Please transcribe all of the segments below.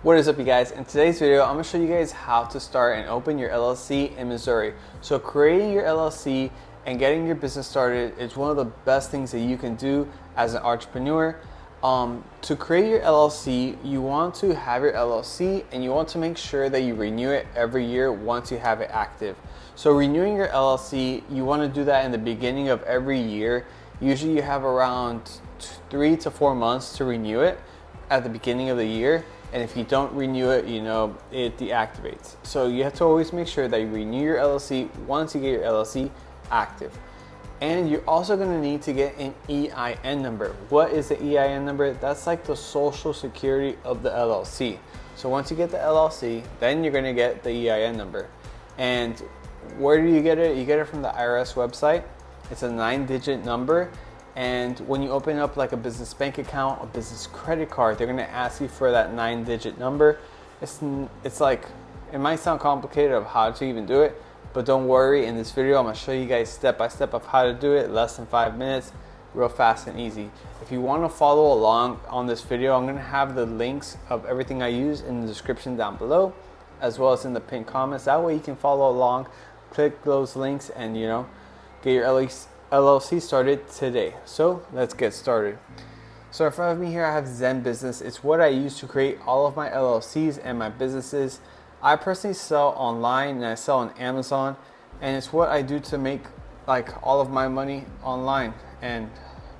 What is up, you guys? In today's video, I'm going to show you guys how to start and open your LLC in Missouri. So creating your LLC and getting your business started is one of the best things that you can do as an entrepreneur. To create your LLC, you want to have your LLC and you want to make sure that you renew it every year once you have it active. So renewing your LLC, you want to do that in the beginning of every year. Usually you have around 3 to 4 months to renew it at the beginning of the year. And if you don't renew it, it deactivates. So you have to always make sure that you renew your LLC once you get your LLC active. And you're also going to need to get an EIN number. What is the EIN number? That's like the social security of the LLC. So once you get the LLC, then you're going to get the EIN number. And where do you get it? You get it from the IRS website. It's a 9-digit number. And when you open up like a business bank account, a business credit card, they're going to ask you for that 9-digit number. It's like, it might sound complicated of how to even do it, but don't worry. In this video, I'm going to show you guys step by step of how to do it, less than 5 minutes, real fast and easy. If you want to follow along on this video, I'm going to have the links of everything I use in the description down below, as well as in the pinned comments. That way you can follow along, click those links, and get your LLC started today. So let's get started. So in front of me here I have Zen Business. It's what I use to create all of my LLCs and my businesses. I personally sell online and I sell on Amazon, and it's what I do to make like all of my money online and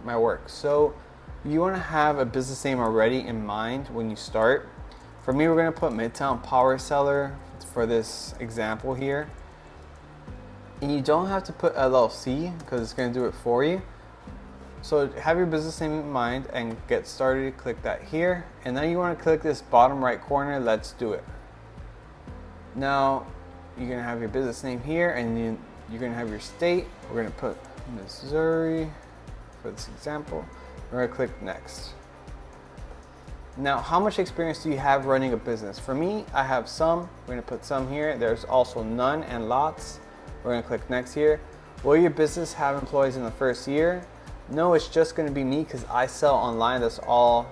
my work. So you want to have a business name already in mind when you start. For me, we're going to put Midtown Power Seller for this example here. And you don't have to put LLC because it's going to do it for you. So have your business name in mind and get started. Click that here. And then you want to click this bottom right corner, let's do it. Now you're going to have your business name here, and you're going to have your state. We're going to put Missouri for this example. We're going to click next. Now, how much experience do you have running a business? For me, I have some. We're going to put some here. There's also none and lots. We're going to click next here. Will your business have employees in the first year? No, it's just going to be me because I sell online. That's all,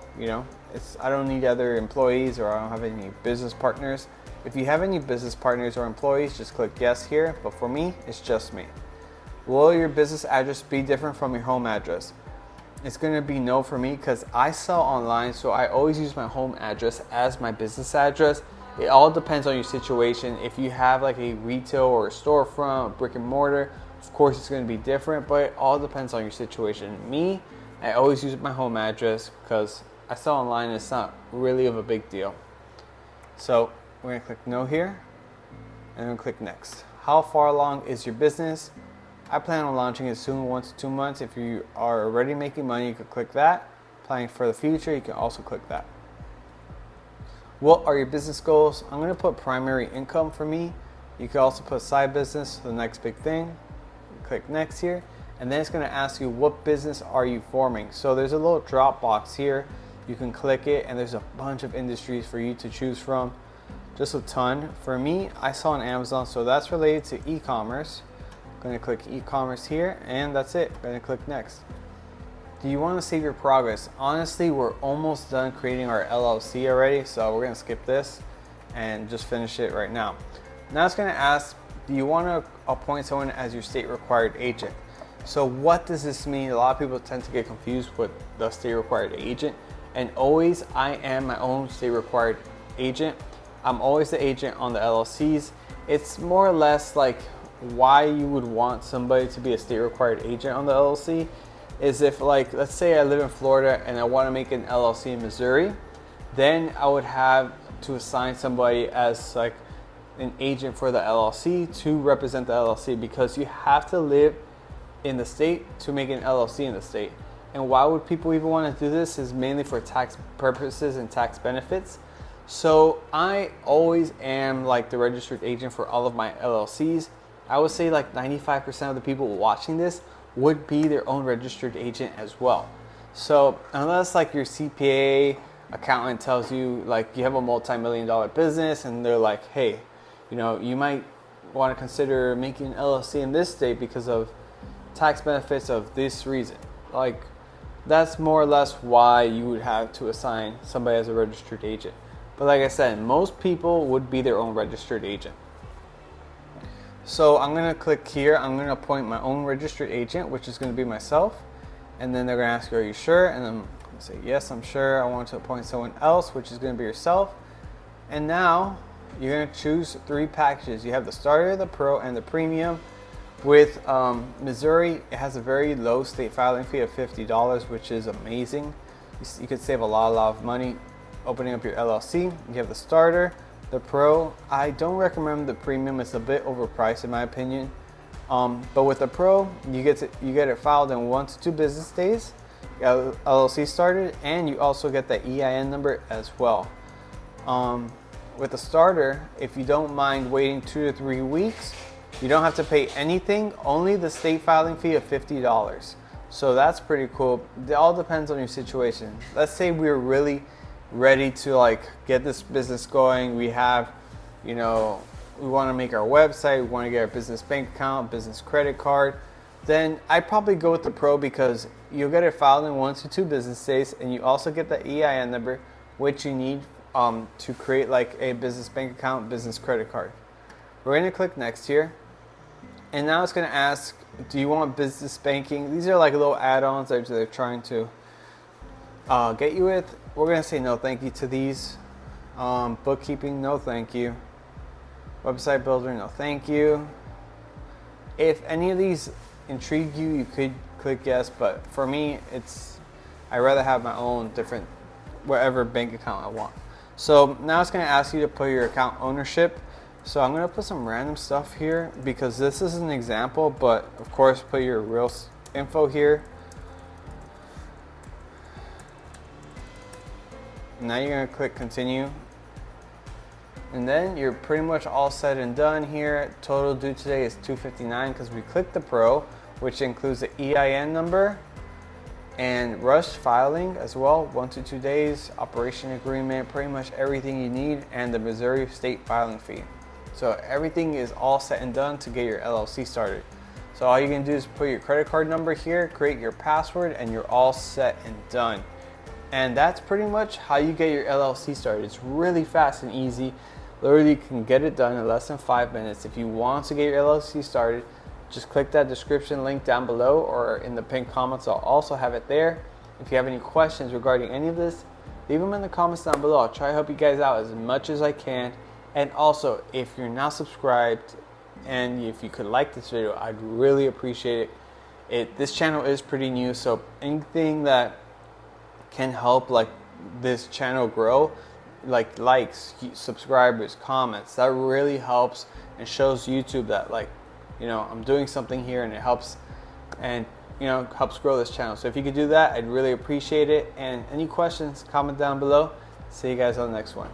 I don't need other employees, or I don't have any business partners. If you have any business partners or employees, just click yes here. But for me, it's just me. Will your business address be different from your home address? It's going to be no for me because I sell online. So I always use my home address as my business address. It all depends on your situation. If you have like a retail or a storefront, brick and mortar, of course it's going to be different, but it all depends on your situation. Me, I always use my home address because I sell online and it's not really of a big deal. So we're going to click no here and then click next. How far along is your business? I plan on launching it soon, 1 to 2 months. If you are already making money, you can click that. Planning for the future, you can also click that. What are your business goals? I'm going to put primary income for me. You can also put side business, the next big thing. Click next here. And then it's going to ask you, what business are you forming? So there's a little drop box here. You can click it and there's a bunch of industries for you to choose from. Just a ton. For me, I sell on Amazon, so that's related to e-commerce. I'm going to click e-commerce here, and that's it. I'm going to click next. Do you want to save your progress? Honestly, we're almost done creating our LLC already, so we're going to skip this and just finish it right now. Now it's going to ask, do you want to appoint someone as your state required agent? So what does this mean? A lot of people tend to get confused with the state required agent, and always I am my own state required agent. I'm always the agent on the LLCs. It's more or less like why you would want somebody to be a state required agent on the LLC is if, like, let's say I live in Florida and I want to make an LLC in Missouri, then I would have to assign somebody as like an agent for the LLC to represent the LLC, because you have to live in the state to make an LLC in the state. And why would people even want to do this is mainly for tax purposes and tax benefits. So I always am like the registered agent for all of my LLCs. I would say like 95% of the people watching this would be their own registered agent as well. So unless like your CPA accountant tells you like you have a multi-million-dollar business and they're like, hey, you might want to consider making an LLC in this state because of tax benefits of this reason. Like, that's more or less why you would have to assign somebody as a registered agent. But like I said, most people would be their own registered agent. So I'm going to click here. I'm going to appoint my own registered agent, which is going to be myself. And then they're going to ask you, are you sure? And I'm going to say, yes, I'm sure. I want to appoint someone else, which is going to be yourself. And now you're going to choose 3 packages. You have the starter, the pro, and the premium. With Missouri, it has a very low state filing fee of $50, which is amazing. You could save a lot of money opening up your LLC. You have the starter, the pro. I don't recommend the premium. It's a bit overpriced in my opinion. But with the pro, you get it filed in 1 to 2 business days. You got LLC started, and you also get the EIN number as well. With the starter, if you don't mind waiting 2 to 3 weeks, you don't have to pay anything, only the state filing fee of $50. So that's pretty cool. It all depends on your situation. Let's say we're really ready to like get this business going. We have, we want to make our website, we want to get our business bank account, business credit card. Then I'd probably go with the pro because you'll get it filed in 1 to 2 business days, and you also get the EIN number, which you need to create like a business bank account, business credit card. We're going to click next here, and now it's going to ask, do you want business banking? These are like little add-ons that they're trying to get you with. We're going to say no thank you to these. Bookkeeping, no thank you. Website builder, no thank you. If any of these intrigue you, you could click yes, but for me, I'd rather have my own different whatever bank account I want. So now it's going to ask you to put your account ownership. So I'm going to put some random stuff here because this is an example, but of course put your real info here. Now you're going to click continue. And then you're pretty much all said and done here. Total due today is $259 because we clicked the pro, which includes the EIN number and rush filing as well, 1 to 2 days, operation agreement, pretty much everything you need, and the Missouri state filing fee. So everything is all set and done to get your LLC started. So all you can do is put your credit card number here, create your password, and you're all set and done. And that's pretty much how you get your LLC started. It's really fast and easy. Literally, you can get it done in less than 5 minutes. If you want to get your LLC started, just click that description link down below or in the pinned comments. I'll also have it there. If you have any questions regarding any of this, leave them in the comments down below. I'll try to help you guys out as much as I can. And also, if you're not subscribed and if you could like this video, I'd really appreciate it. This channel is pretty new, so anything that can help like this channel grow, like likes, subscribers, comments, that really helps and shows YouTube that I'm doing something here, and it helps helps grow this channel. So if you could do that, I'd really appreciate it. And any questions, comment down below. See you guys on the next one.